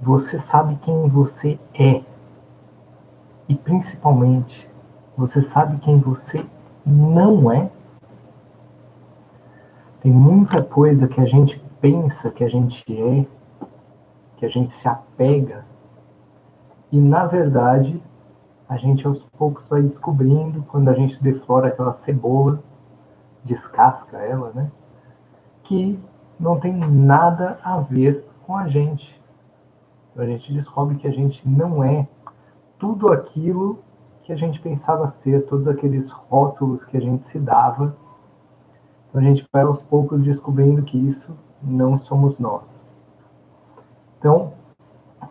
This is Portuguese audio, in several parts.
você sabe quem você é. E principalmente, você sabe quem você não é? Tem muita coisa que a gente pensa que a gente é, que a gente se apega, e na verdade, a gente aos poucos vai descobrindo, quando a gente deflora aquela cebola, descasca ela, né? Que não tem nada a ver com a gente. A gente descobre que a gente não é tudo aquilo que a gente pensava ser, todos aqueles rótulos que a gente se dava. Então a gente vai aos poucos descobrindo que isso não somos nós. Então,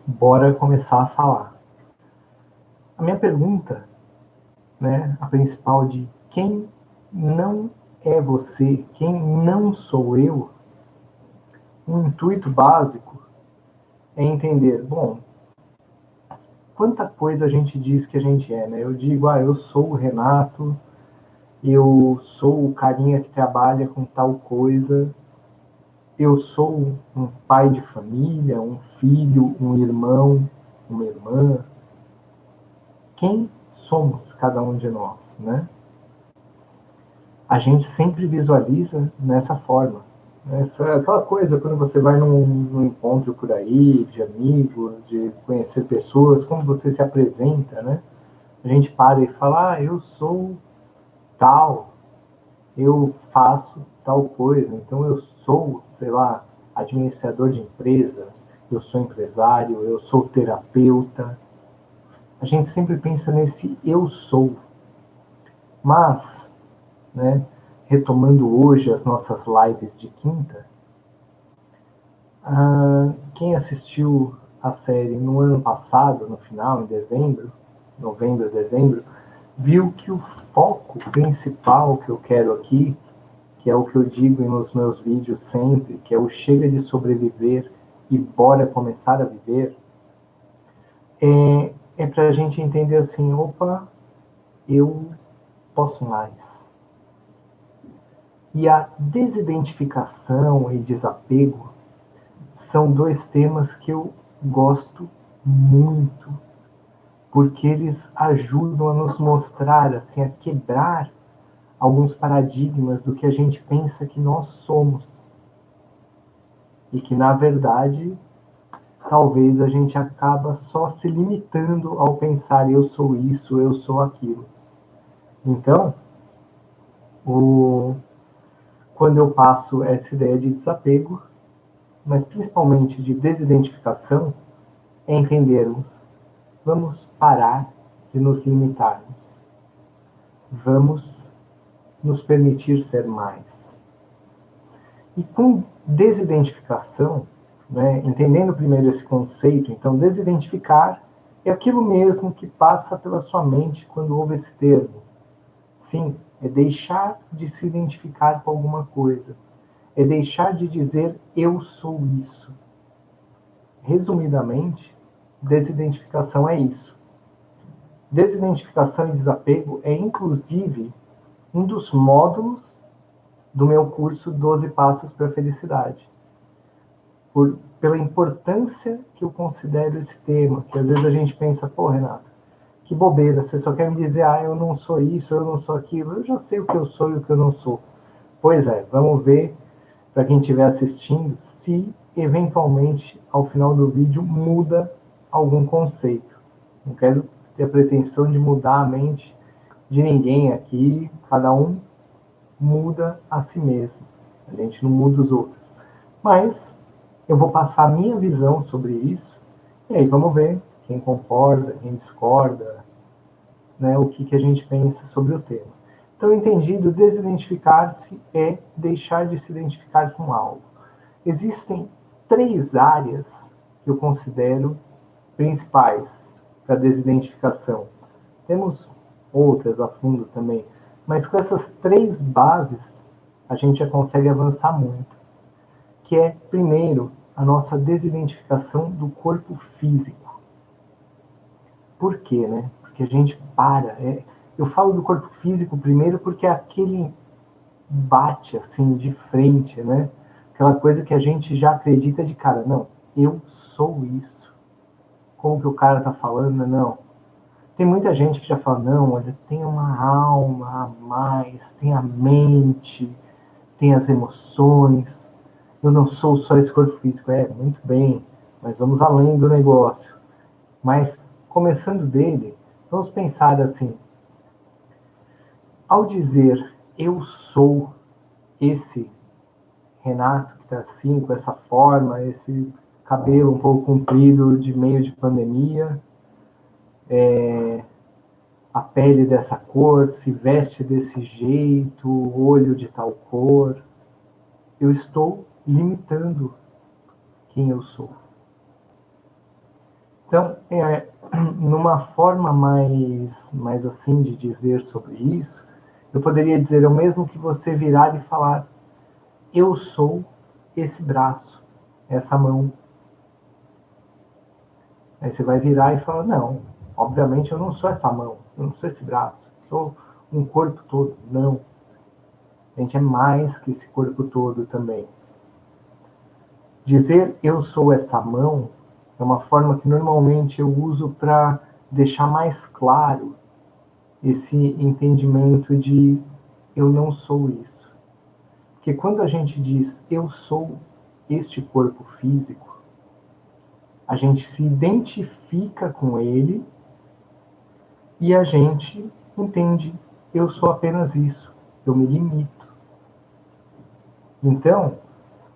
bora começar a falar. A minha pergunta, né, a principal de quem não é você, quem não sou eu, o intuito básico é entender, bom, quanta coisa a gente diz que a gente é, né? Eu digo, eu sou o Renato, eu sou o carinha que trabalha com tal coisa, eu sou um pai de família, um filho, um irmão, uma irmã. Quem somos cada um de nós, né? A gente sempre visualiza nessa forma. Aquela coisa, quando você vai num encontro por aí, de amigos, de conhecer pessoas, como você se apresenta, né? A gente para e fala, eu sou tal, eu faço tal coisa, então eu sou, sei lá, administrador de empresas, eu sou empresário, eu sou terapeuta. A gente sempre pensa nesse eu sou. Mas, né, retomando hoje as nossas lives de quinta, quem assistiu a série no ano passado, no final, em dezembro, novembro, dezembro, viu que o foco principal que eu quero aqui, que é o que eu digo nos meus vídeos sempre, que é o chega de sobreviver e bora começar a viver, é para a gente entender assim, opa, eu posso mais. E a desidentificação e desapego são dois temas que eu gosto muito, porque eles ajudam a nos mostrar, assim, a quebrar alguns paradigmas do que a gente pensa que nós somos. E que, na verdade, talvez a gente acaba só se limitando ao pensar eu sou isso, eu sou aquilo. Então, quando eu passo essa ideia de desapego, mas principalmente de desidentificação, é entendermos, vamos parar de nos limitarmos. Vamos nos permitir ser mais. E com desidentificação, né, entendendo primeiro esse conceito, então desidentificar é aquilo mesmo que passa pela sua mente quando ouve esse termo. Sim, é deixar de se identificar com alguma coisa. É deixar de dizer eu sou isso. Resumidamente, desidentificação é isso. Desidentificação e desapego é, inclusive, um dos módulos do meu curso 12 Passos para a Felicidade. Pela importância que eu considero esse tema, que às vezes a gente pensa, pô, Renato, que bobeira, você só quer me dizer, eu não sou isso, eu não sou aquilo, eu já sei o que eu sou e o que eu não sou. Pois é, vamos ver, para quem estiver assistindo, se eventualmente, ao final do vídeo, muda algum conceito. Não quero ter a pretensão de mudar a mente de ninguém aqui, cada um muda a si mesmo, a gente não muda os outros. Mas eu vou passar a minha visão sobre isso, e aí vamos ver quem concorda, quem discorda, né, o que a gente pensa sobre o tema. Então, entendido, desidentificar-se é deixar de se identificar com algo. Existem 3 áreas que eu considero principais para a desidentificação. Temos outras a fundo também, mas com essas 3 bases a gente já consegue avançar muito. Que é, primeiro, a nossa desidentificação do corpo físico. Por quê, né? Porque a gente para. Eu falo do corpo físico primeiro porque é aquele bate assim de frente, né? Aquela coisa que a gente já acredita de cara, não, eu sou isso. como que o cara está falando, não. Tem muita gente que já fala, não, olha, tem uma alma a mais, tem a mente, tem as emoções, eu não sou só esse corpo físico. Muito bem, mas vamos além do negócio. Mas, começando dele, vamos pensar assim, ao dizer eu sou esse Renato que está assim, com essa forma, esse cabelo um pouco comprido de meio de pandemia, a pele dessa cor, se veste desse jeito, o olho de tal cor, eu estou limitando quem eu sou. Então, numa forma mais assim de dizer sobre isso, eu poderia dizer o mesmo que você virar e falar, eu sou esse braço, essa mão. Aí você vai virar e falar, não, obviamente eu não sou essa mão, eu não sou esse braço, eu sou um corpo todo. Não, a gente é mais que esse corpo todo também. Dizer eu sou essa mão é uma forma que normalmente eu uso para deixar mais claro esse entendimento de eu não sou isso. Porque quando a gente diz eu sou este corpo físico, a gente se identifica com ele e a gente entende, eu sou apenas isso, eu me limito. Então,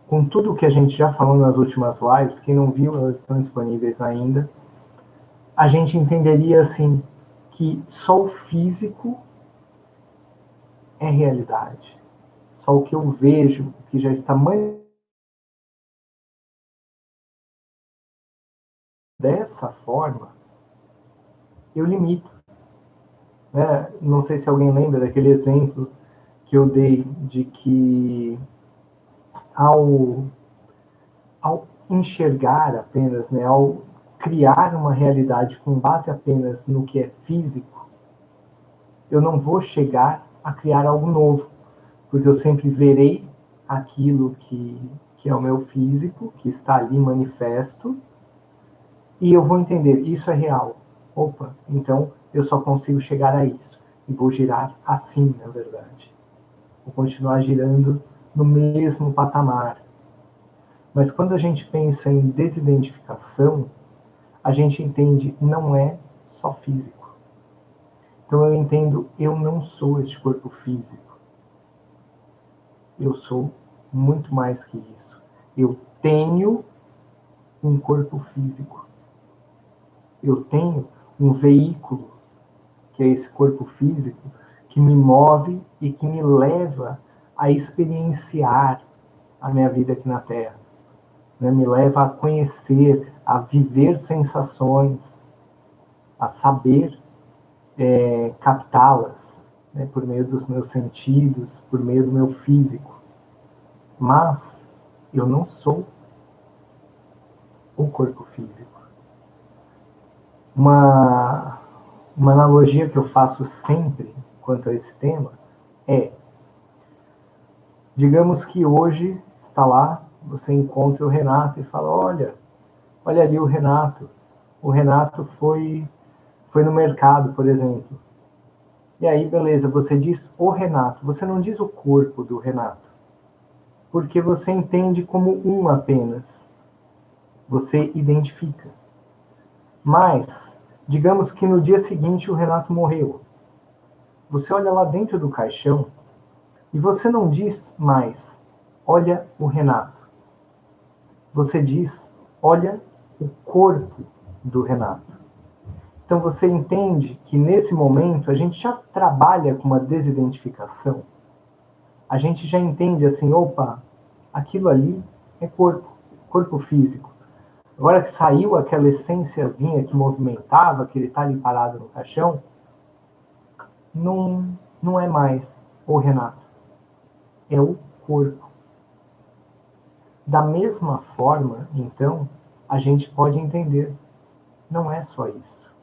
com tudo que a gente já falou nas últimas lives, quem não viu, elas estão disponíveis ainda, a gente entenderia assim, que só o físico é realidade. Só o que eu vejo, que já está dessa forma, eu limito. Né? Não sei se alguém lembra daquele exemplo que eu dei de que ao, ao enxergar apenas, né, ao criar uma realidade com base apenas no que é físico, eu não vou chegar a criar algo novo, porque eu sempre verei aquilo que é o meu físico, que está ali manifesto, e eu vou entender, isso é real. Opa, então eu só consigo chegar a isso. E vou girar assim, na verdade. Vou continuar girando no mesmo patamar. Mas quando a gente pensa em desidentificação, a gente entende não é só físico. Então eu entendo, eu não sou este corpo físico. Eu sou muito mais que isso. Eu tenho um corpo físico. Eu tenho um veículo, que é esse corpo físico, que me move e que me leva a experienciar a minha vida aqui na Terra. Né? Me leva a conhecer, a viver sensações, a saber captá-las, né? Por meio dos meus sentidos, por meio do meu físico. Mas eu não sou o corpo físico. Uma, uma analogia que eu faço sempre quanto a esse tema é, digamos que hoje está lá, você encontra o Renato e fala, olha ali o Renato foi no mercado, por exemplo. E aí, beleza, você diz o Renato, você não diz o corpo do Renato, porque você entende como um apenas, você identifica. Mas, digamos que no dia seguinte o Renato morreu. Você olha lá dentro do caixão e você não diz mais, olha o Renato. Você diz, olha o corpo do Renato. Então você entende que nesse momento a gente já trabalha com uma desidentificação. A gente já entende assim, opa, aquilo ali é corpo, corpo físico. Agora que saiu aquela essênciazinha que movimentava, que ele está ali parado no caixão, não é mais o Renato, é o corpo. Da mesma forma, então, a gente pode entender, não é só isso.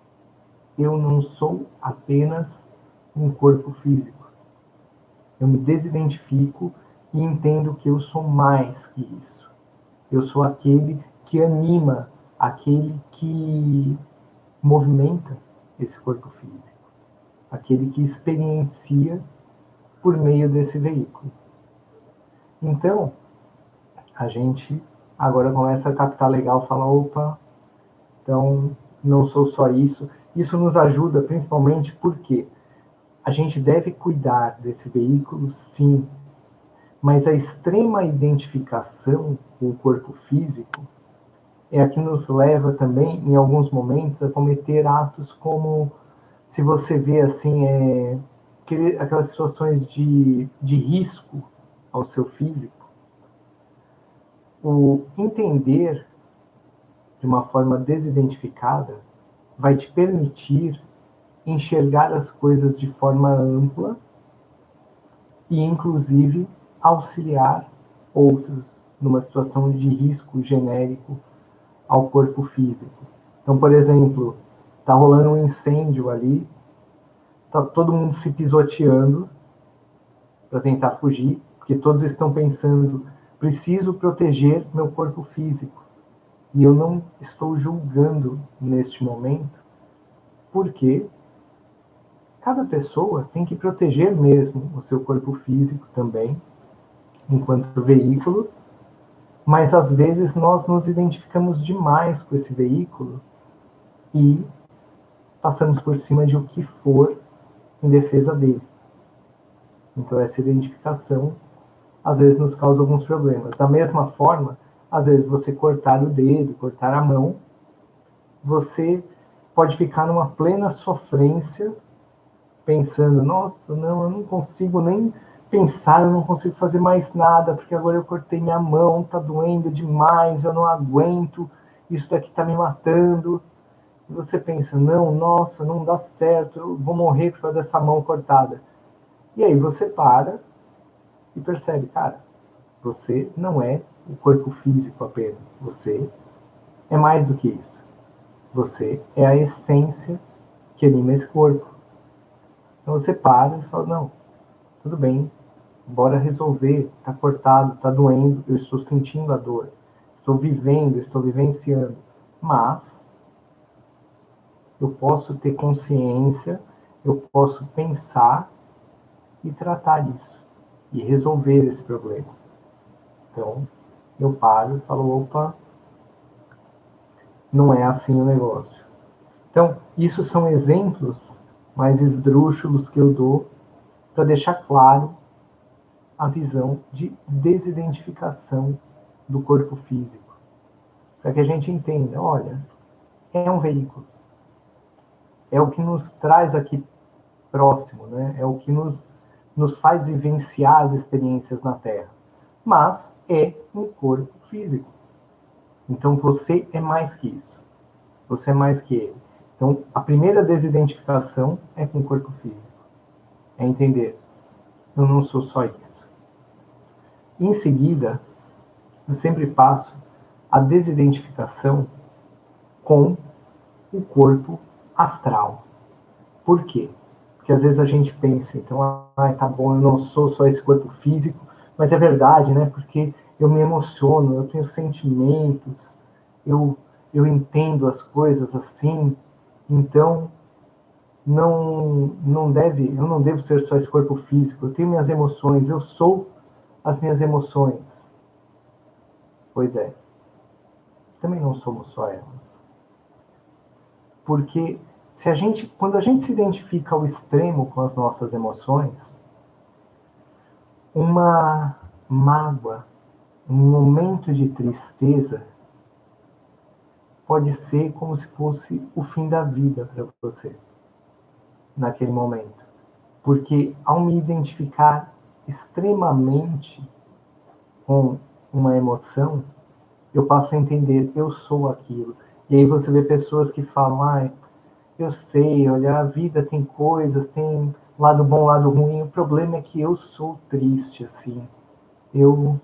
Eu não sou apenas um corpo físico. Eu me desidentifico e entendo que eu sou mais que isso. Eu sou aquele que anima aquele que movimenta esse corpo físico, aquele que experiencia por meio desse veículo. Então, a gente agora começa a captar legal, falar, opa, então não sou só isso. Isso nos ajuda principalmente porque a gente deve cuidar desse veículo, sim, mas a extrema identificação com o corpo físico é a que nos leva também, em alguns momentos, a cometer atos como, se você vê assim, aquelas situações de risco ao seu físico. O entender de uma forma desidentificada vai te permitir enxergar as coisas de forma ampla e, inclusive, auxiliar outros numa situação de risco genérico ao corpo físico. Então, por exemplo, está rolando um incêndio ali, está todo mundo se pisoteando para tentar fugir, porque todos estão pensando, preciso proteger meu corpo físico. E eu não estou julgando neste momento, porque cada pessoa tem que proteger mesmo o seu corpo físico também, enquanto veículo, mas às vezes nós nos identificamos demais com esse veículo e passamos por cima de o que for em defesa dele. Então essa identificação às vezes nos causa alguns problemas. Da mesma forma, às vezes você cortar o dedo, cortar a mão, você pode ficar numa plena sofrência, pensando, nossa, não, eu não consigo nem pensar, eu não consigo fazer mais nada, porque agora eu cortei minha mão, tá doendo demais, eu não aguento, isso daqui tá me matando. E você pensa, não, nossa, não dá certo, eu vou morrer por causa dessa mão cortada. E aí você para e percebe, cara, você não é o corpo físico apenas, você é mais do que isso. Você é a essência que anima esse corpo. Então você para e fala, não, tudo bem, bora resolver, tá cortado, tá doendo, eu estou sentindo a dor, estou vivendo, estou vivenciando, mas eu posso ter consciência, eu posso pensar e tratar isso, e resolver esse problema. Então, eu paro e falo, opa, não é assim o negócio. Então, isso são exemplos mais esdrúxulos que eu dou para deixar claro a visão de desidentificação do corpo físico. Para que a gente entenda, olha, é um veículo. É o que nos traz aqui próximo, né? É o que nos faz vivenciar as experiências na Terra. Mas é um corpo físico. Então você é mais que isso. Você é mais que ele. Então a primeira desidentificação é com o corpo físico. É entender, eu não sou só isso. Em seguida, eu sempre passo a desidentificação com o corpo astral. Por quê? Porque às vezes a gente pensa, então, tá bom, eu não sou só esse corpo físico, mas é verdade, né? Porque eu me emociono, eu tenho sentimentos, eu, eu entendo as coisas assim, então eu não devo ser só esse corpo físico, eu tenho minhas emoções, eu sou as minhas emoções. Pois é, também não somos só elas. Porque quando a gente se identifica ao extremo com as nossas emoções, uma mágoa, um momento de tristeza pode ser como se fosse o fim da vida para você naquele momento. Porque ao me identificar extremamente com uma emoção, eu passo a entender, eu sou aquilo. E aí você vê pessoas que falam, eu sei, olha, a vida tem coisas, tem lado bom, lado ruim. O problema é que eu sou triste, assim. Eu,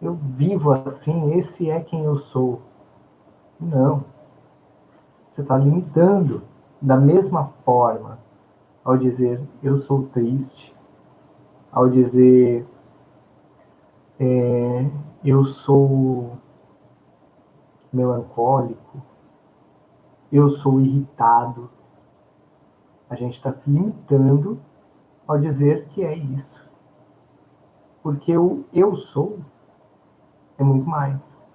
eu vivo assim, esse é quem eu sou. Não. Você está limitando. Da mesma forma, ao dizer eu sou triste, ao dizer eu sou melancólico, eu sou irritado. A gente está se limitando ao dizer que é isso. Porque o eu sou é muito mais.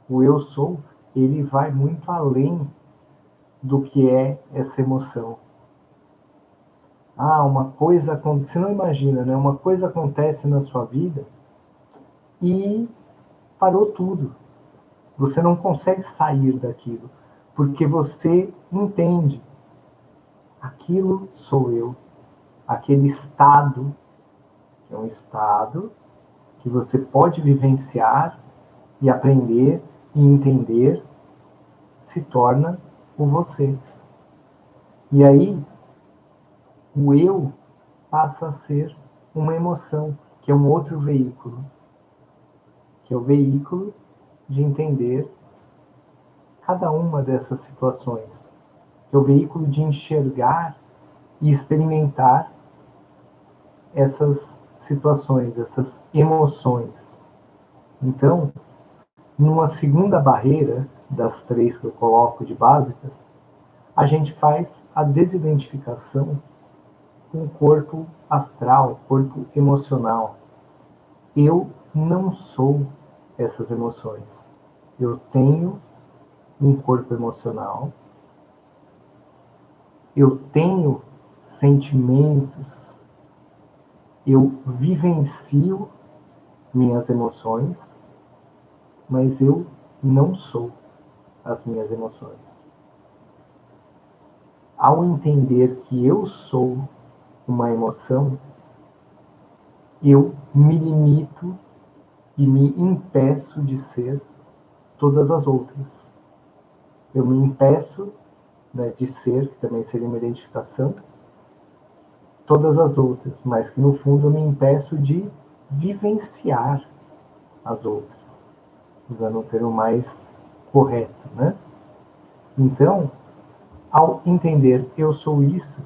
O eu sou, ele vai muito além do que é essa emoção. Uma coisa acontece, você não imagina, né? Uma coisa acontece na sua vida e parou tudo. Você não consegue sair daquilo, porque você entende, aquilo sou eu. Aquele estado, que é um estado que você pode vivenciar e aprender e entender, se torna o você. E aí, o eu passa a ser uma emoção, que é um outro veículo, que é o veículo de entender cada uma dessas situações, que é o veículo de enxergar e experimentar essas situações, essas emoções. Então, numa segunda barreira, das 3 que eu coloco de básicas, a gente faz a desidentificação com o corpo astral, corpo emocional. Eu não sou essas emoções. Eu tenho um corpo emocional, eu tenho sentimentos, eu vivencio minhas emoções, mas eu não sou as minhas emoções. Ao entender que eu sou uma emoção, eu me limito e me impeço de ser todas as outras. Eu me impeço, né, de ser, que também seria uma identificação, todas as outras, mas que no fundo eu me impeço de vivenciar as outras, usando um termo mais correto, né? Então, ao entender eu sou isso,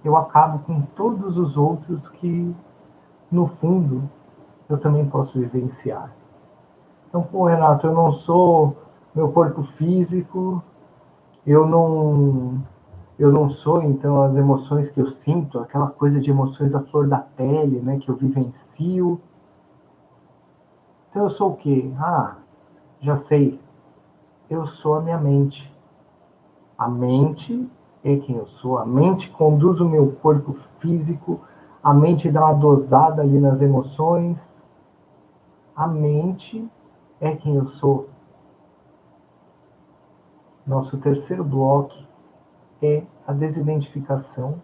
eu acabo com todos os outros que, no fundo, eu também posso vivenciar. Então, Renato, eu não sou meu corpo físico, eu não sou, então, as emoções que eu sinto, aquela coisa de emoções à flor da pele, né, que eu vivencio. Então, eu sou o quê? Já sei. Eu sou a minha mente. A mente é quem eu sou. A mente conduz o meu corpo físico. A mente dá uma dosada ali nas emoções. A mente é quem eu sou. Nosso terceiro bloco é a desidentificação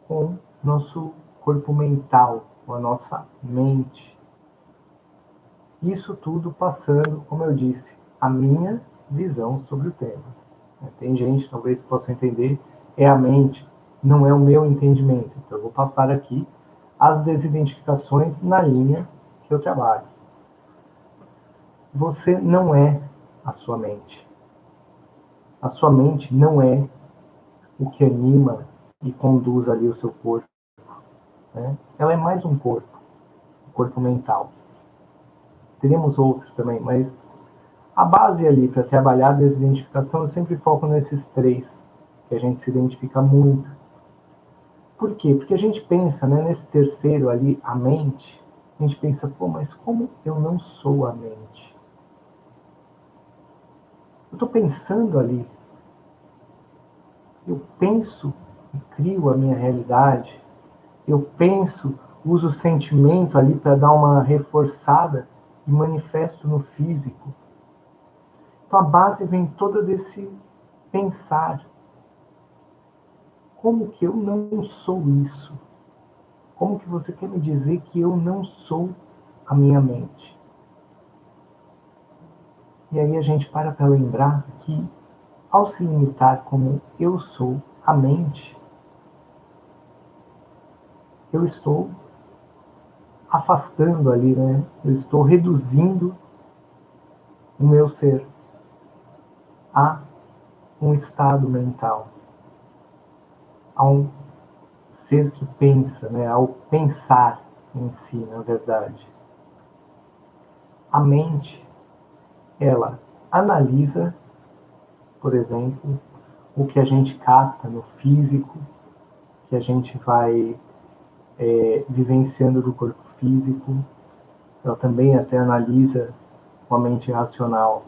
com nosso corpo mental, com a nossa mente. Isso tudo passando, como eu disse, a minha visão sobre o tema. Tem gente, talvez possa entender, é a mente, não é o meu entendimento. Então, eu vou passar aqui as desidentificações na linha que eu trabalho. Você não é a sua mente. A sua mente não é o que anima e conduz ali o seu corpo, né? Ela é mais um corpo, o corpo mental. Teremos outros também, mas a base ali para trabalhar a desidentificação, eu sempre foco nesses 3, que a gente se identifica muito. Por quê? Porque a gente pensa, né, nesse terceiro ali, a mente, a gente pensa, mas como eu não sou a mente? Eu estou pensando ali, eu penso e crio a minha realidade, eu penso, uso o sentimento ali para dar uma reforçada e manifesto no físico. Então a base vem toda desse pensar. Como que eu não sou isso? Como que você quer me dizer que eu não sou a minha mente? E aí a gente para lembrar que, ao se limitar como eu sou a mente, eu estou afastando ali, né? Eu estou reduzindo o meu ser a um estado mental, a um ser que pensa, né? Ao pensar em si, na verdade. A mente ela analisa, por exemplo, o que a gente capta no físico, que a gente vai vivenciando do corpo físico. Ela também até analisa com a mente racional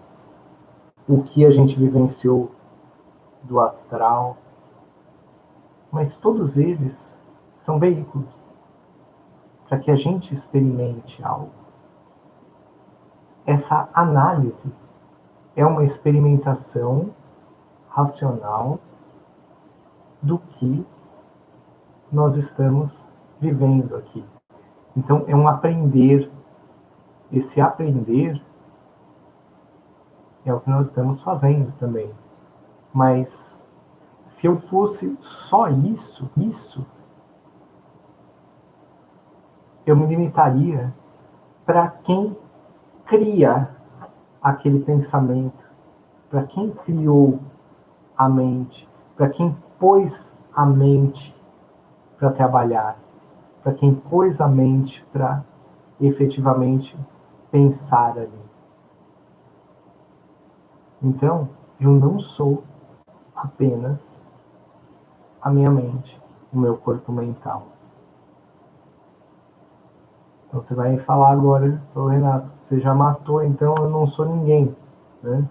o que a gente vivenciou do astral. Mas todos eles são veículos para que a gente experimente algo. Essa análise é uma experimentação racional do que nós estamos vivendo aqui. Então, é um aprender. Esse aprender é o que nós estamos fazendo também. Mas se eu fosse só isso, eu me limitaria para quem cria aquele pensamento, para quem criou a mente, para quem pôs a mente para trabalhar, para quem pôs a mente para efetivamente pensar ali. Então, eu não sou apenas a minha mente, o meu corpo mental. Então você vai falar agora, Renato, você já matou, então eu não sou ninguém, né?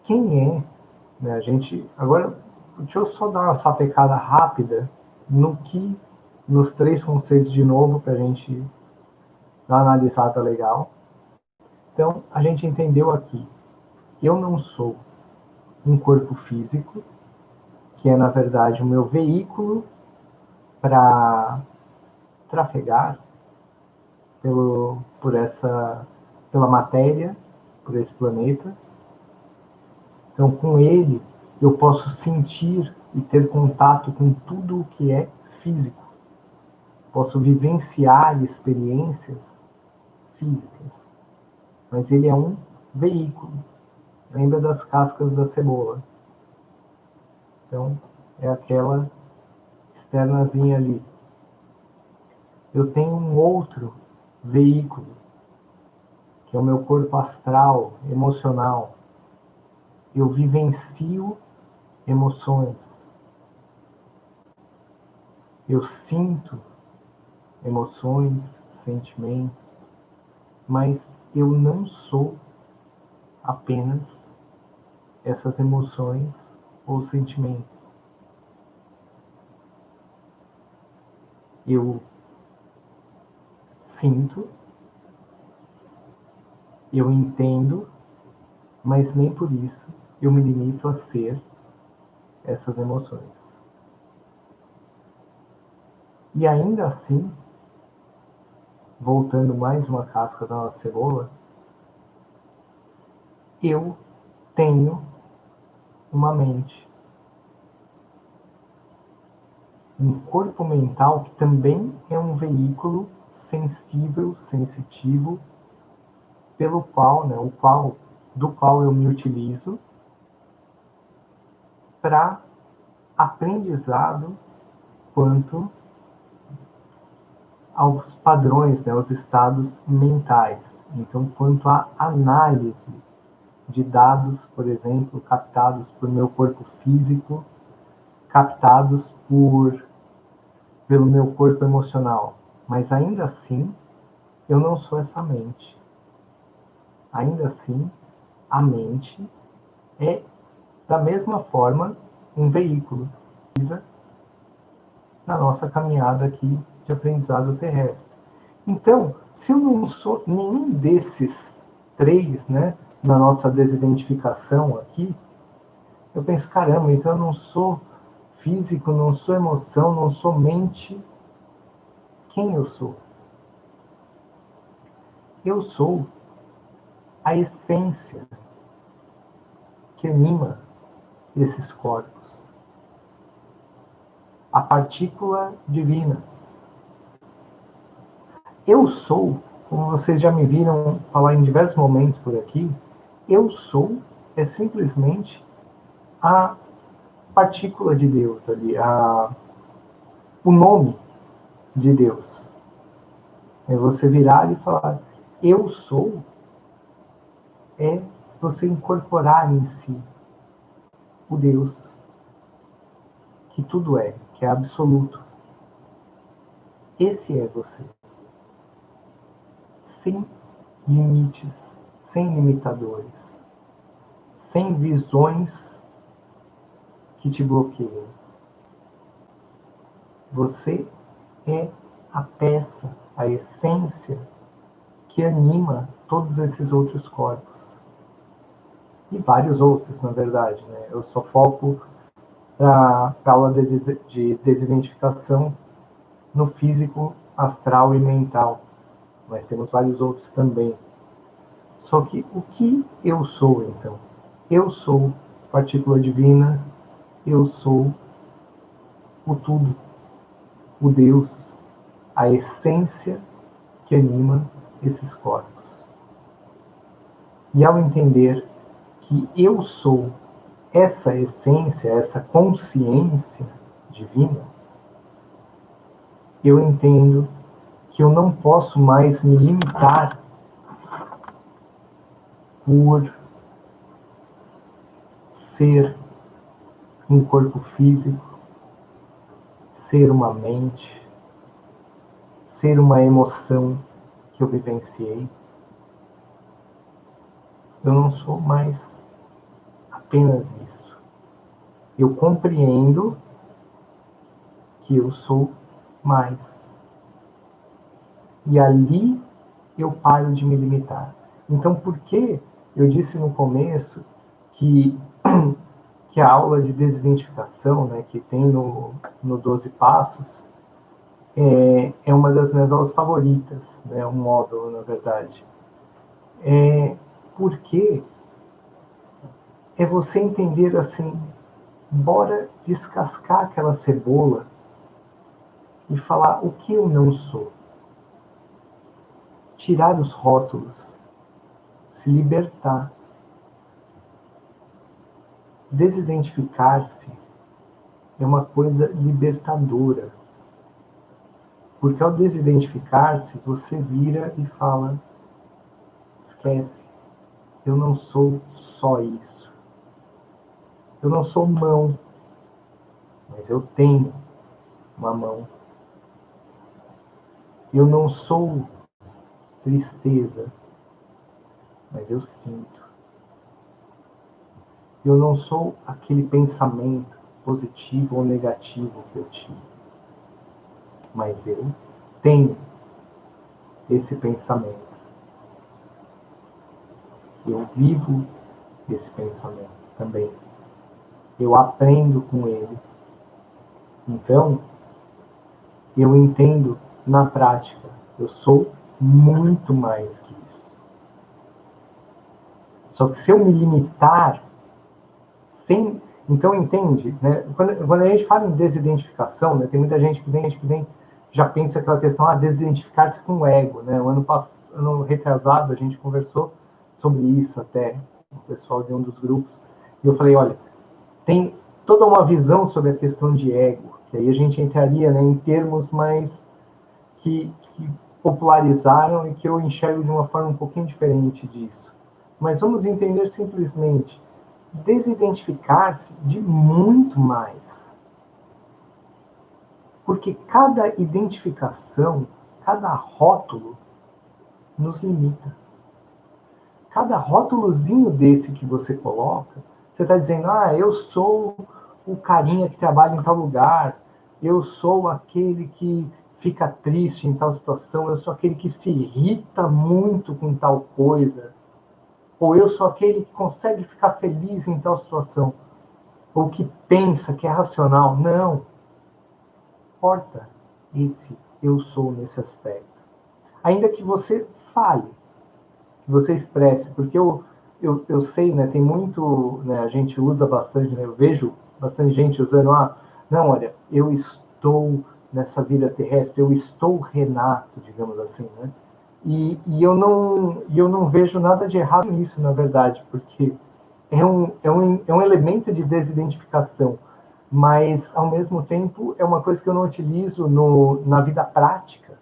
Quem é, né? A gente agora, deixa eu só dar uma sapecada rápida nos 3 conceitos de novo para a gente dar uma analisada legal. Então a gente entendeu aqui, eu não sou um corpo físico, que é na verdade o meu veículo para trafegar pela matéria, por esse planeta. Então, com ele, eu posso sentir e ter contato com tudo o que é físico. Posso vivenciar experiências físicas. Mas ele é um veículo. Lembra das cascas da cebola? Então, é aquela externazinha ali. Eu tenho um outro veículo, que é o meu corpo astral, emocional. Eu vivencio emoções. Eu sinto emoções, sentimentos, mas eu não sou apenas essas emoções ou sentimentos. Eu sinto, eu entendo, mas nem por isso eu me limito a ser essas emoções. E ainda assim, voltando mais uma casca da nossa cebola, eu tenho uma mente, um corpo mental que também é um veículo sensível, sensitivo, do qual eu me utilizo para aprendizado quanto aos padrões, aos estados mentais. Então, quanto à análise de dados, por exemplo, captados por meu corpo físico, captados pelo meu corpo emocional. Mas ainda assim, eu não sou essa mente. Ainda assim, a mente é, da mesma forma, um veículo na nossa caminhada aqui de aprendizado terrestre. Então, se eu não sou nenhum desses 3, né, na nossa desidentificação aqui, eu penso, caramba, então eu não sou físico, não sou emoção, não sou mente. Quem eu sou? Eu sou a essência que anima esses corpos. A partícula divina. Eu sou, como vocês já me viram falar em diversos momentos por aqui, eu sou é simplesmente a partícula de Deus ali, o nome de Deus. É você virar e falar, eu sou é você incorporar em si o Deus, que tudo é, que é absoluto. Esse é você. Sem limites, sem limitadores, sem visões que te bloqueiam. Você é a peça, a essência que anima todos esses outros corpos. E vários outros, na verdade, né? Eu só foco para a aula de desidentificação no físico, astral e mental. Mas temos vários outros também. Só que o que eu sou, então? Eu sou partícula divina, eu sou o tudo, o Deus, a essência que anima esses corpos. E ao entender que eu sou essa essência, essa consciência divina, eu entendo que eu não posso mais me limitar por ser um corpo físico, ser uma mente, ser uma emoção que eu vivenciei. Eu não sou mais apenas isso. Eu compreendo que eu sou mais. E ali eu paro de me limitar. Então, por que eu disse no começo que a aula de desidentificação, né, que tem no 12 Passos, é uma das minhas aulas favoritas, né, um módulo, na verdade. Porque é você entender assim, bora descascar aquela cebola e falar o que eu não sou. Tirar os rótulos, se libertar. Desidentificar-se é uma coisa libertadora. Porque ao desidentificar-se, você vira e fala, esquece, eu não sou só isso. Eu não sou mão, mas eu tenho uma mão. Eu não sou tristeza, mas eu sinto. Eu não sou aquele pensamento positivo ou negativo que eu tive, mas eu tenho esse pensamento. Eu vivo esse pensamento também. Eu aprendo com ele. Então, eu entendo na prática. Eu sou muito mais que isso. Só que se eu me limitar, sem... Então, entende? Né? Quando a gente fala em desidentificação, né, tem muita gente que vem já pensa aquela questão, desidentificar-se com o ego. Né? O ano retrasado, a gente conversou sobre isso até, o pessoal de um dos grupos. E eu falei, olha, tem toda uma visão sobre a questão de ego, que aí a gente entraria, né, em termos mais que popularizaram e que eu enxergo de uma forma um pouquinho diferente disso. Mas vamos entender simplesmente desidentificar-se de muito mais. Porque cada identificação, cada rótulo nos limita. Cada rótulozinho desse que você coloca, você está dizendo, eu sou o carinha que trabalha em tal lugar, eu sou aquele que fica triste em tal situação, eu sou aquele que se irrita muito com tal coisa, ou eu sou aquele que consegue ficar feliz em tal situação, ou que pensa que é racional. Não. Corta esse eu sou nesse aspecto. Ainda que você fale, que você expresse, porque eu sei, né, tem muito, né, a gente usa bastante, né, eu vejo bastante gente usando, não, olha, eu estou nessa vida terrestre, eu estou Renato, digamos assim, né, e eu não vejo nada de errado nisso, na verdade, porque é um elemento de desidentificação, mas, ao mesmo tempo, é uma coisa que eu não utilizo na vida prática,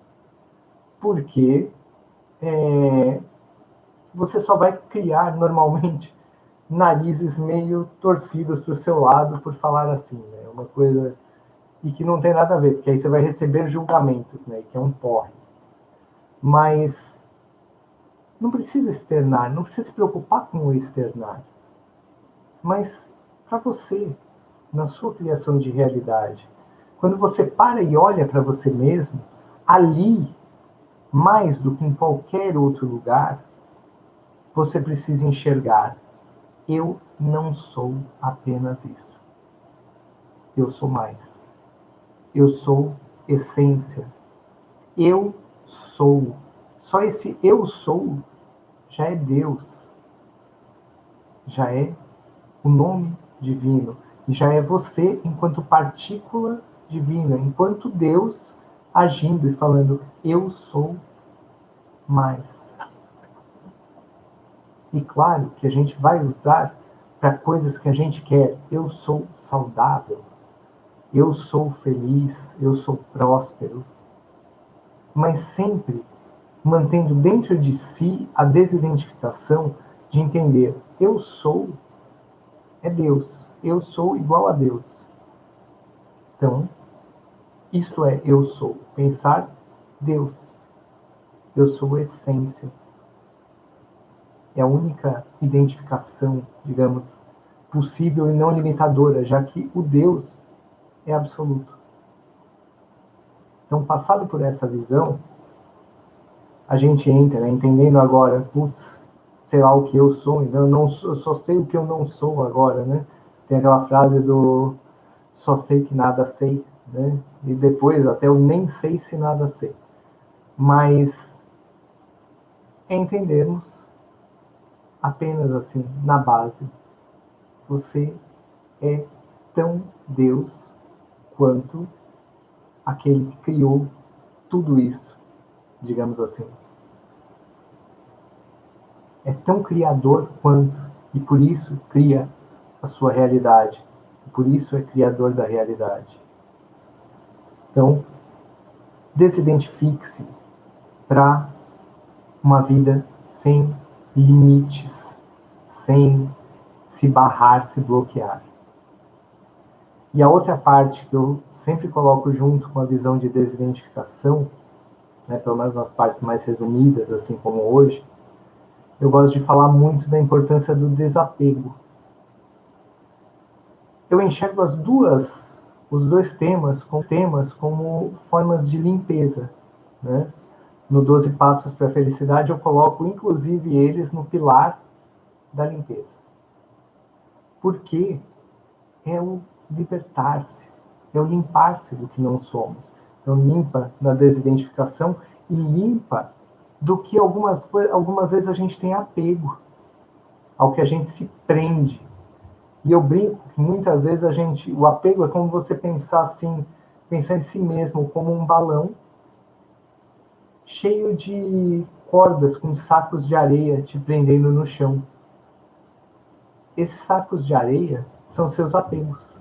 porque você só vai criar, normalmente, narizes meio torcidos para o seu lado por falar assim, né? Uma coisa... E que não tem nada a ver, porque aí você vai receber julgamentos, né? Que é um porre. Mas não precisa externar, não precisa se preocupar com o externar. Mas para você, na sua criação de realidade, quando você para e olha para você mesmo, ali, mais do que em qualquer outro lugar, você precisa enxergar: eu não sou apenas isso. Eu sou mais. Eu sou essência. Eu sou. Só esse eu sou já é Deus. Já é o nome divino. E já é você enquanto partícula divina, enquanto Deus agindo e falando: eu sou mais. E claro que a gente vai usar para coisas que a gente quer. Eu sou saudável. Eu sou feliz. Eu sou próspero. Mas sempre mantendo dentro de si a desidentificação de entender: eu sou é Deus. Eu sou igual a Deus. Então, isto é eu sou. Pensar Deus. Eu sou essência. É a única identificação, digamos, possível e não limitadora, já que o Deus é absoluto. Então, passado por essa visão, a gente entra, né, entendendo agora, putz, sei lá o que eu sou, então eu só sei o que eu não sou agora, né? Tem aquela frase do só sei que nada sei, né? E depois até eu nem sei se nada sei. Mas é entendermos apenas assim, na base, você é tão Deus quanto aquele que criou tudo isso, digamos assim. É tão criador quanto, e por isso cria a sua realidade. E por isso é criador da realidade. Então, desidentifique-se para uma vida sem limites, sem se barrar, se bloquear. E a outra parte que eu sempre coloco junto com a visão de desidentificação, né, pelo menos nas partes mais resumidas, assim como hoje, eu gosto de falar muito da importância do desapego. Eu enxergo os dois temas como formas de limpeza, né? No 12 Passos para a Felicidade eu coloco inclusive eles no pilar da limpeza. Porque é o libertar-se, é o limpar-se do que não somos. Então limpa da desidentificação e limpa do que algumas vezes a gente tem apego, ao que a gente se prende. E eu brinco que muitas vezes o apego é como você pensar em si mesmo como um balão cheio de cordas com sacos de areia te prendendo no chão. Esses sacos de areia são seus apegos.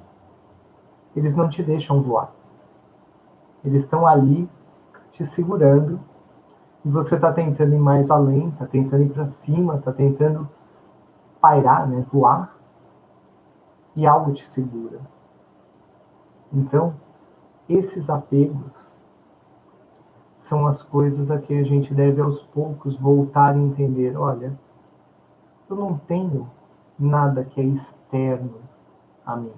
Eles não te deixam voar. Eles estão ali te segurando e você está tentando ir mais além, está tentando ir para cima, está tentando pairar, né, voar, e algo te segura. Então, esses apegos são as coisas a que a gente deve aos poucos voltar a entender. Olha, eu não tenho nada que é externo a mim.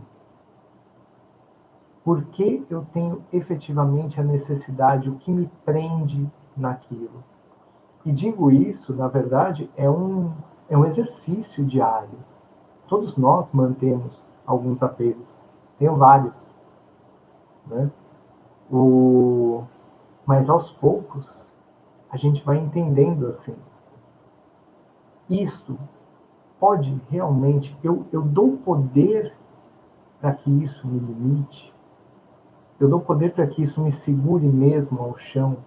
Por que eu tenho efetivamente a necessidade, o que me prende naquilo? E digo isso, na verdade, é um exercício diário. Todos nós mantemos alguns apegos. Tenho vários. Né? Mas aos poucos, a gente vai entendendo assim. Isto pode realmente... Eu dou poder para que isso me limite? Eu dou poder para que isso me segure mesmo ao chão?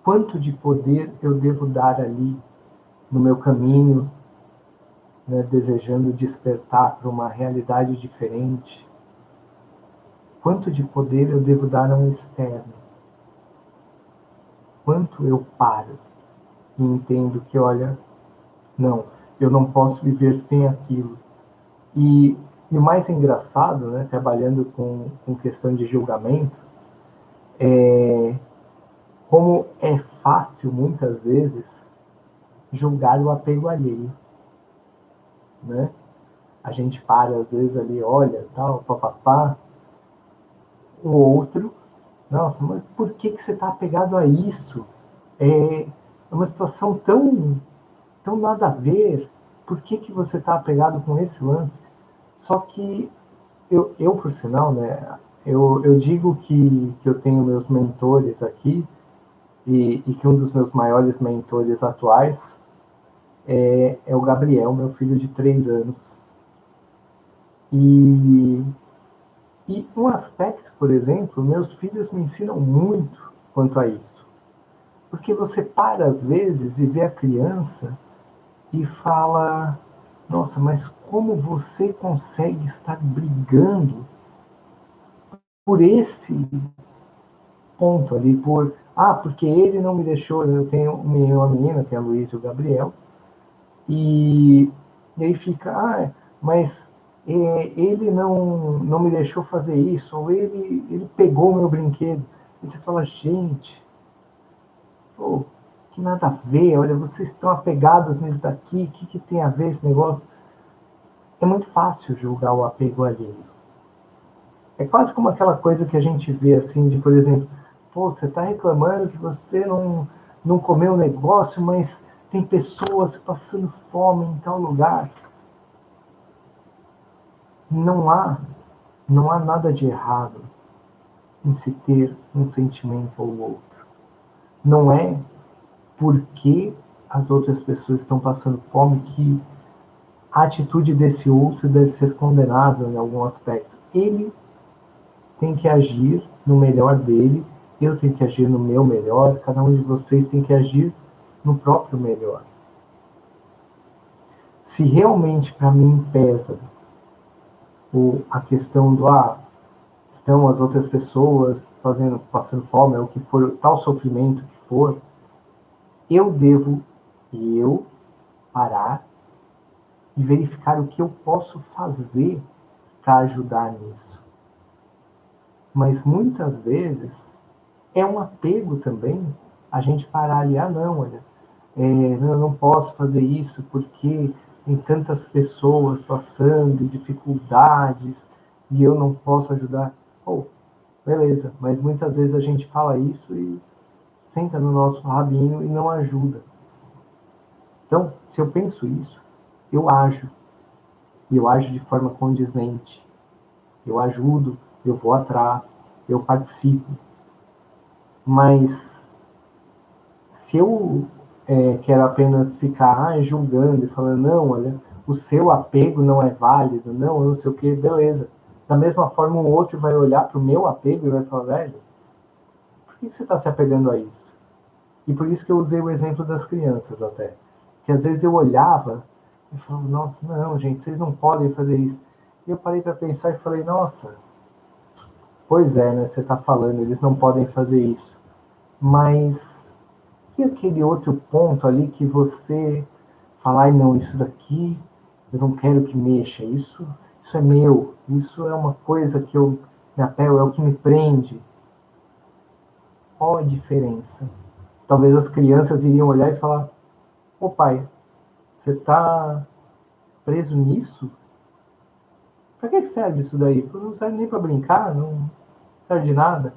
Quanto de poder eu devo dar ali no meu caminho, né, desejando despertar para uma realidade diferente? Quanto de poder eu devo dar a um externo? quanto eu paro e entendo que, olha, não, eu não posso viver sem aquilo. E o mais engraçado, né, trabalhando com questão de julgamento, como é fácil, muitas vezes, julgar o apego alheio, né? A gente para, às vezes, ali, olha, tal, papapá, o outro, nossa, mas por que você está apegado a isso? É uma situação tão nada a ver, por que você está apegado com esse lance? Só que por sinal, né, eu digo que eu tenho meus mentores aqui, e que um dos meus maiores mentores atuais é o Gabriel, meu filho de 3 anos. E, e um aspecto, por exemplo, meus filhos me ensinam muito quanto a isso. Porque você para às vezes e vê a criança e fala: nossa, mas como você consegue estar brigando por esse ponto ali, porque ele não me deixou. Eu tenho uma menina, tem a Luísa e o Gabriel, e aí fica, mas ele não me deixou fazer isso, ou ele pegou meu brinquedo. E você fala, gente, pô, que nada a ver, olha, vocês estão apegados nisso daqui, o que tem a ver esse negócio? É muito fácil julgar o apego alheio. É quase como aquela coisa que a gente vê assim, de, por exemplo, pô, você está reclamando que você não comeu o negócio, mas tem pessoas passando fome em tal lugar. Não há, não há nada de errado em se ter um sentimento ou outro. Não é porque as outras pessoas estão passando fome que a atitude desse outro deve ser condenável em algum aspecto. Ele tem que agir no melhor dele, eu tenho que agir no meu melhor, cada um de vocês tem que agir no próprio melhor. Se realmente para mim pesa a questão do estão as outras pessoas passando fome, ou o que for, tal sofrimento que for, eu devo parar e verificar o que eu posso fazer para ajudar nisso. Mas muitas vezes é um apego também a gente parar ali, não, olha, eu não posso fazer isso porque tem tantas pessoas passando dificuldades e eu não posso ajudar. Beleza, mas muitas vezes a gente fala isso e senta no nosso rabinho e não ajuda. Então, se eu penso isso, eu ajo. E eu ajo de forma condizente. Eu ajudo, eu vou atrás, eu participo. Mas se eu quero apenas ficar julgando e falando, não, olha, o seu apego não é válido, não sei o que, beleza. Da mesma forma, um outro vai olhar para o meu apego e vai falar, velho, por que você está se apegando a isso? E por isso que eu usei o exemplo das crianças até. Que às vezes eu olhava e falava, nossa, não, gente, vocês não podem fazer isso. E eu parei para pensar e falei, nossa, pois é, né, você está falando, eles não podem fazer isso. Mas e aquele outro ponto ali que você fala, não, isso daqui eu não quero que mexa, isso é meu, isso é uma coisa que eu me apego, é o que me prende. Qual a diferença? Talvez as crianças iriam olhar e falar, ô pai, você está preso nisso? Para que serve isso daí? Não serve nem para brincar, não serve de nada.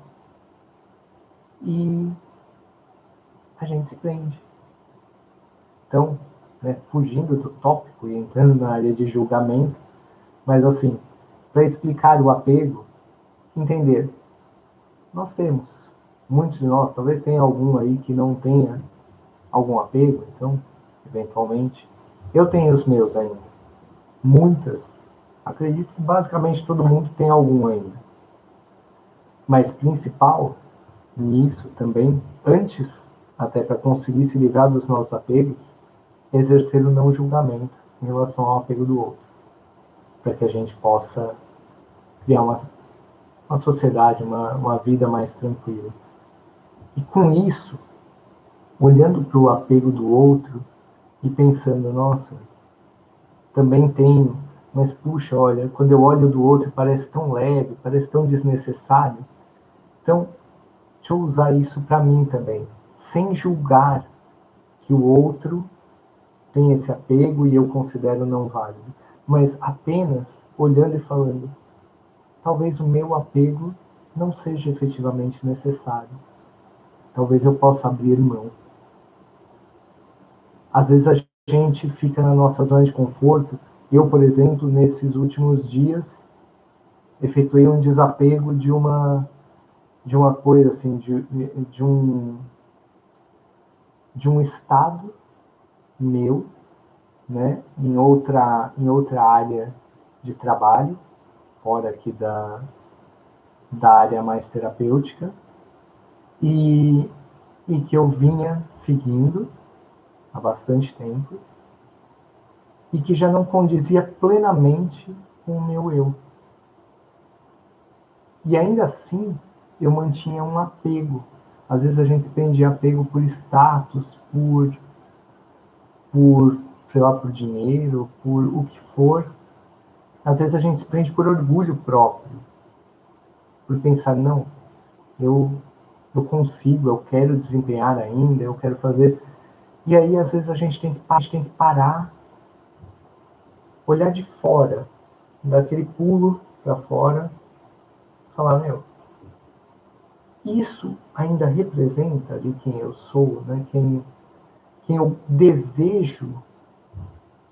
E a gente se prende. Então, né, fugindo do tópico e entrando na área de julgamento, mas assim, para explicar o apego, entender, nós temos, muitos de nós, talvez tenha algum aí que não tenha algum apego, então, eventualmente, eu tenho os meus ainda. Muitas, acredito que basicamente todo mundo tem algum ainda. Mas principal nisso também, antes, até para conseguir se livrar dos nossos apegos, exercer o não julgamento em relação ao apego do outro, para que a gente possa criar uma sociedade, uma vida mais tranquila. E com isso, olhando para o apego do outro e pensando, nossa, também tenho, mas puxa, olha, quando eu olho do outro parece tão leve, parece tão desnecessário. Então, deixa eu usar isso para mim também, sem julgar que o outro tem esse apego e eu considero não válido, mas apenas olhando e falando, talvez o meu apego não seja efetivamente necessário. Talvez eu possa abrir mão. Às vezes a gente fica na nossa zona de conforto. Eu, por exemplo, nesses últimos dias, efetuei um desapego de uma coisa assim, de um estado meu, né, em outra área de trabalho, fora aqui da área mais terapêutica, e, e que eu vinha seguindo há bastante tempo, e que já não condizia plenamente com o meu eu. E ainda assim, eu mantinha um apego. Às vezes a gente se prende apego por status, por, sei lá, por dinheiro, por o que for. Às vezes a gente se prende por orgulho próprio, por pensar, não, eu, eu consigo, eu quero desempenhar ainda, eu quero fazer. E aí, às vezes, a gente tem que parar, olhar de fora, dar aquele pulo para fora, falar, meu, isso ainda representa ali quem eu sou, né? Quem eu desejo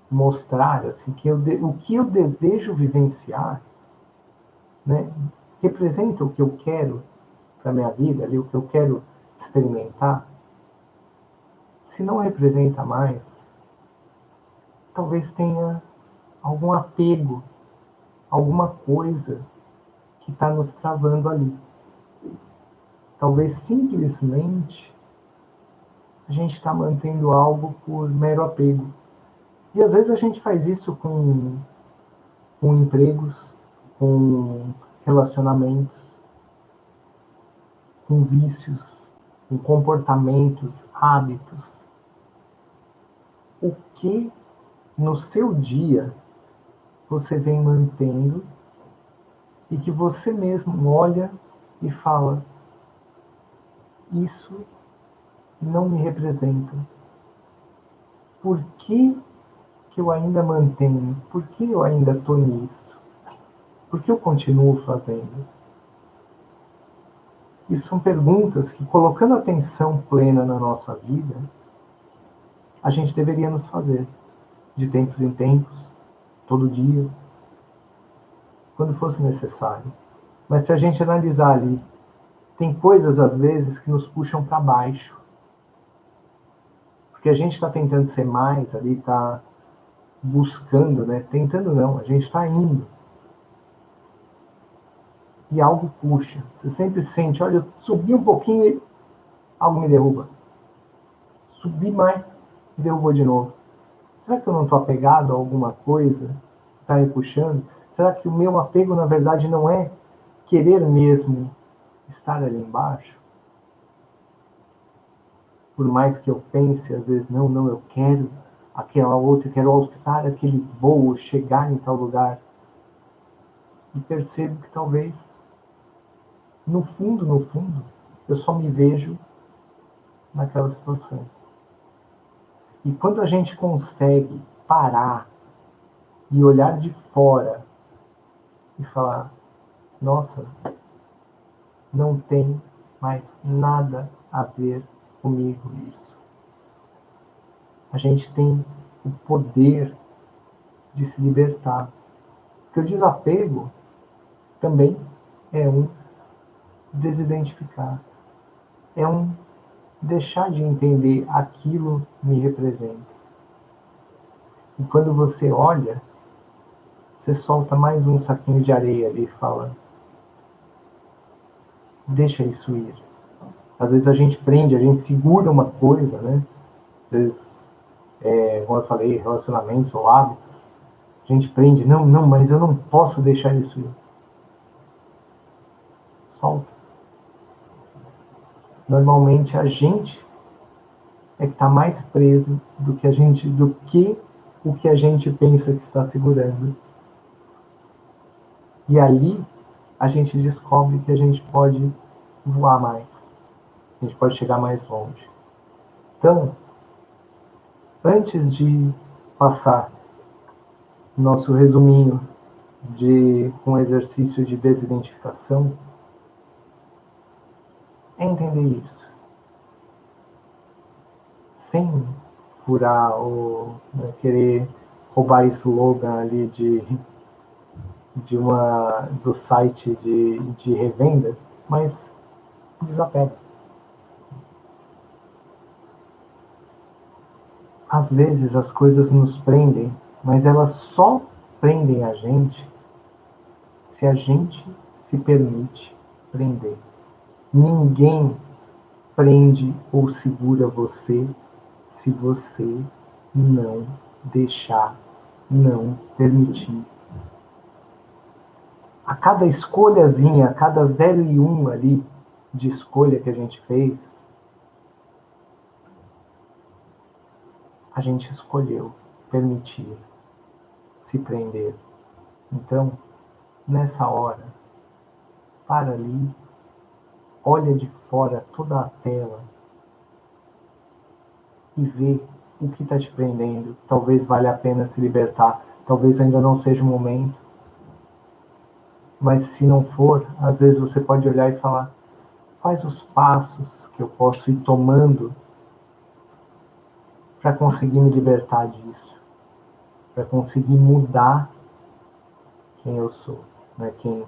mostrar, assim, o que eu desejo vivenciar, né? Representa o que eu quero para minha vida, ali, o que eu quero experimentar. Se não representa mais, talvez tenha algum apego, alguma coisa que está nos travando ali. Talvez simplesmente a gente está mantendo algo por mero apego. E às vezes a gente faz isso com empregos, com relacionamentos, com vícios, com comportamentos, hábitos. O que no seu dia você vem mantendo e que você mesmo olha e fala, isso não me representa. Por que eu ainda mantenho? Por que eu ainda estou nisso? Por que eu continuo fazendo? Isso são perguntas que, colocando atenção plena na nossa vida, a gente deveria nos fazer, de tempos em tempos, todo dia, quando fosse necessário. Mas para a gente analisar ali, tem coisas às vezes que nos puxam para baixo, porque a gente está tentando ser mais ali, está buscando, né? Tentando não, a gente está indo. E algo puxa. Você sempre sente, olha, eu subi um pouquinho e algo me derruba. Subi mais e derrubou de novo. Será que eu não estou apegado a alguma coisa que está me puxando? Será que o meu apego, na verdade, não é querer mesmo estar ali embaixo? Por mais que eu pense, às vezes, não, eu quero aquela outra, eu quero alçar aquele voo, chegar em tal lugar. E percebo que talvez, no fundo, eu só me vejo naquela situação. E quando a gente consegue parar e olhar de fora e falar, nossa, não tem mais nada a ver comigo isso. A gente tem o poder de se libertar. Porque o desapego também é um desidentificar. É um deixar de entender aquilo me representa. E quando você olha, você solta mais um saquinho de areia ali e fala, deixa isso ir. Às vezes a gente prende, a gente segura uma coisa, né? Às vezes, como eu falei, relacionamentos ou hábitos, a gente prende, não, mas eu não posso deixar isso ir. Solta. Normalmente a gente é que está mais preso do que o que a gente pensa que está segurando. E ali a gente descobre que a gente pode voar mais, a gente pode chegar mais longe. Então, antes de passar nosso resuminho de um exercício de desidentificação, é entender isso. Sem furar ou querer roubar esse slogan ali do site de revenda, mas desapega. Às vezes as coisas nos prendem, mas elas só prendem a gente se a gente se permite prender. Ninguém prende ou segura você se você não deixar, não permitir. A cada escolhazinha, a cada 0 e 1 ali de escolha que a gente fez, a gente escolheu permitir se prender. Então, nessa hora, para ali, olha de fora toda a tela e vê o que está te prendendo. Talvez valha a pena se libertar, talvez ainda não seja o momento. Mas se não for, às vezes você pode olhar e falar: quais os passos que eu posso ir tomando para conseguir me libertar disso, para conseguir mudar quem eu sou, né? Quem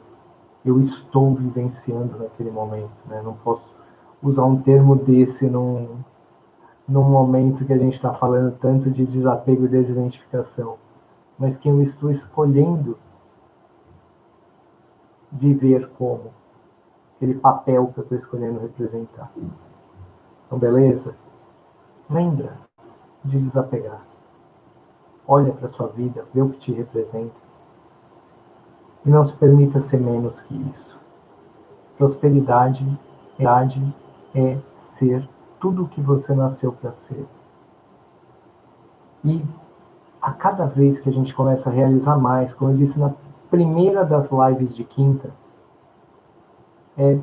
eu estou vivenciando naquele momento. Né? Não posso usar um termo desse num momento que a gente está falando tanto de desapego e desidentificação, mas quem eu estou escolhendo viver como, aquele papel que eu estou escolhendo representar. Então, beleza? Lembra de desapegar. Olha para a sua vida, vê o que te representa. E não se permita ser menos que isso. Prosperidade é ser tudo o que você nasceu para ser. E a cada vez que a gente começa a realizar mais, como eu disse na primeira das lives de quinta, é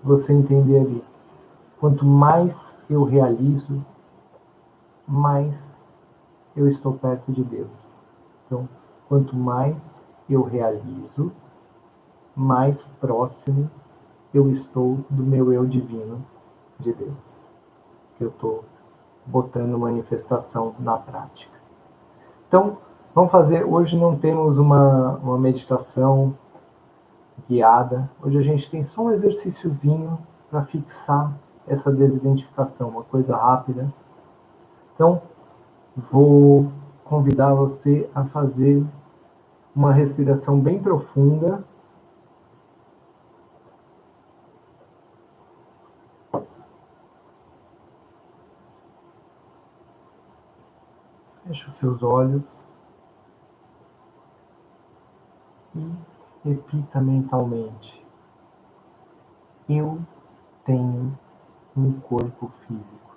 você entender ali. Quanto mais eu realizo, mais eu estou perto de Deus. Então, quanto mais eu realizo, mais próximo eu estou do meu eu divino de Deus. Que eu estou botando manifestação na prática. Então, vamos fazer. Hoje não temos uma meditação guiada. Hoje a gente tem só um exercíciozinho para fixar essa desidentificação, uma coisa rápida. Então, vou convidar você a fazer uma respiração bem profunda. Feche os seus olhos e repita mentalmente: eu tenho um corpo físico,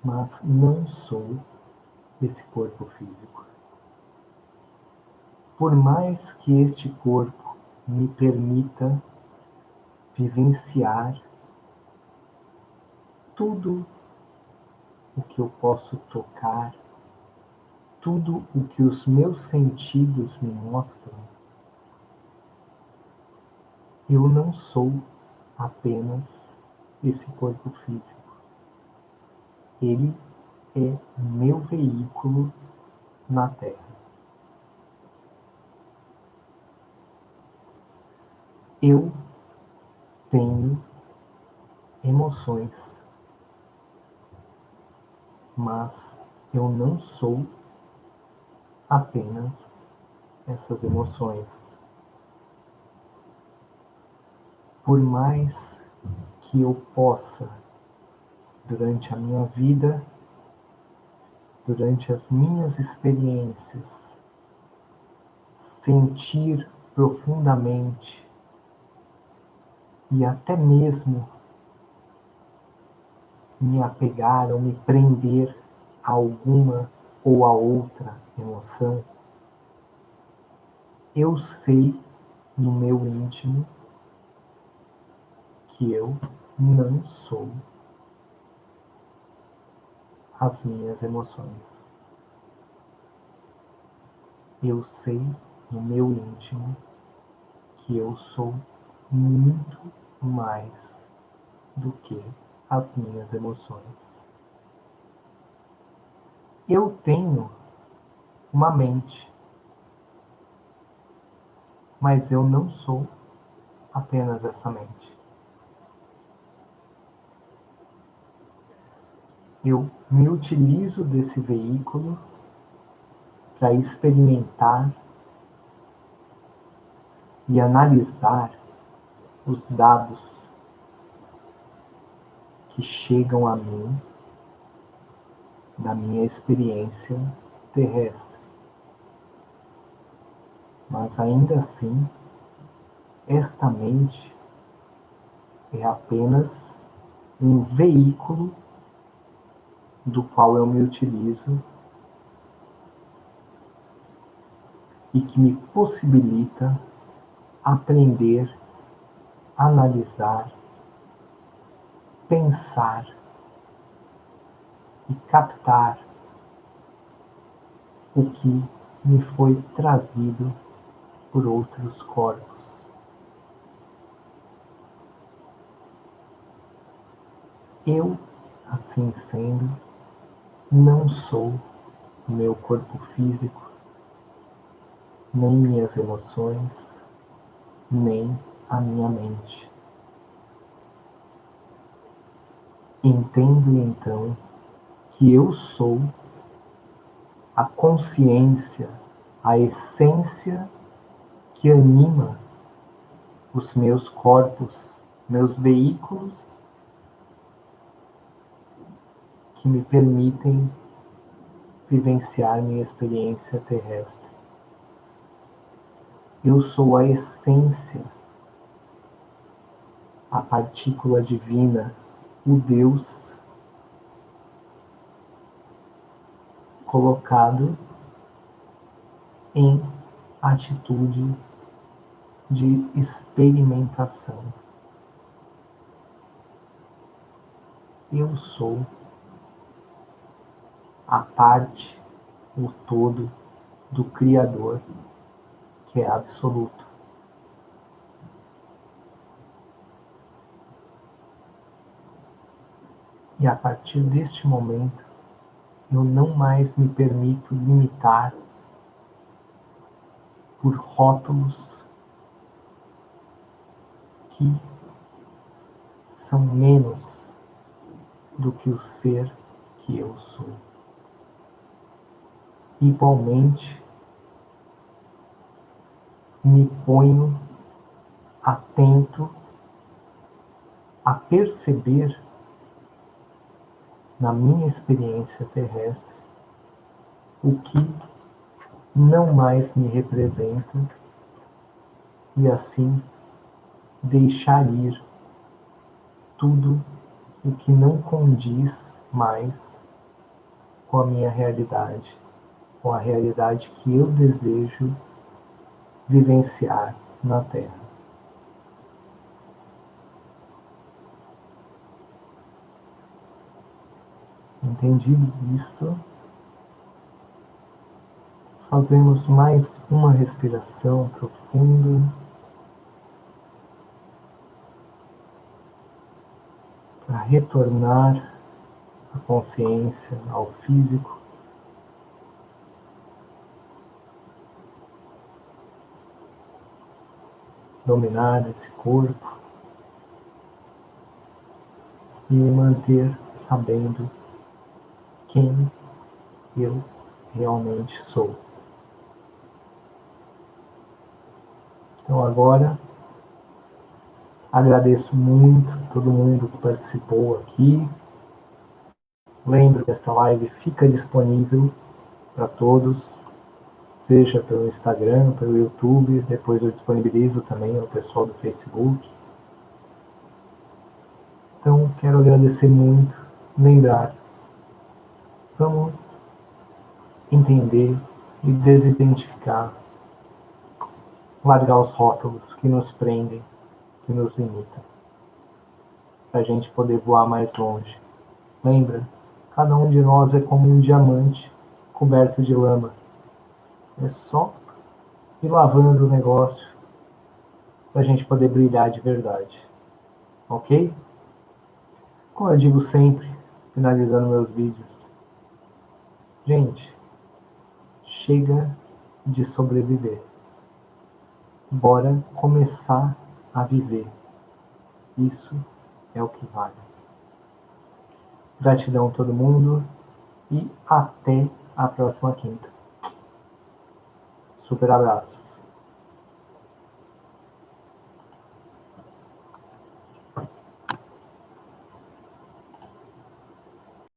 mas não sou esse corpo físico. Por mais que este corpo me permita vivenciar tudo o que eu posso tocar, tudo o que os meus sentidos me mostram, eu não sou apenas esse corpo físico. Ele é meu veículo na Terra. Eu tenho emoções, mas eu não sou apenas essas emoções. Por mais que eu possa, durante a minha vida, durante as minhas experiências, sentir profundamente e até mesmo me apegar ou me prender a alguma ou a outra emoção, eu sei no meu íntimo que eu não sou as minhas emoções. Eu sei no meu íntimo que eu sou muito mais do que as minhas emoções. Eu tenho uma mente, mas eu não sou apenas essa mente. Eu me utilizo desse veículo para experimentar e analisar os dados que chegam a mim da minha experiência terrestre. Mas ainda assim, esta mente é apenas um veículo do qual eu me utilizo e que me possibilita aprender, analisar, pensar e captar o que me foi trazido por outros corpos. Eu, assim sendo, não sou o meu corpo físico, nem minhas emoções, nem a minha mente. Entendo então que eu sou a consciência, a essência que anima os meus corpos, meus veículos, que me permitem vivenciar minha experiência terrestre. Eu sou a essência, a partícula divina, o Deus colocado em atitude de experimentação. Eu sou a parte, o todo do Criador, que é absoluto. E a partir deste momento, eu não mais me permito limitar por rótulos que são menos do que o ser que eu sou. Igualmente, me ponho atento a perceber na minha experiência terrestre o que não mais me representa e assim deixar ir tudo o que não condiz mais com a minha realidade, com a realidade que eu desejo vivenciar na Terra. Entendido isto, fazemos mais uma respiração profunda para retornar a consciência ao físico. Dominar esse corpo e me manter sabendo quem eu realmente sou. Então agora agradeço muito todo mundo que participou aqui. Lembro que esta live fica disponível para todos, seja pelo Instagram, pelo YouTube, depois eu disponibilizo também ao pessoal do Facebook. Então, quero agradecer muito, lembrar, vamos entender e desidentificar, largar os rótulos que nos prendem, que nos limitam, para a gente poder voar mais longe. Lembra? Cada um de nós é como um diamante coberto de lama. É só ir lavando o negócio para a gente poder brilhar de verdade. Ok? Como eu digo sempre, finalizando meus vídeos, gente, chega de sobreviver. Bora começar a viver. Isso é o que vale. Gratidão a todo mundo e até a próxima quinta. Super abraço.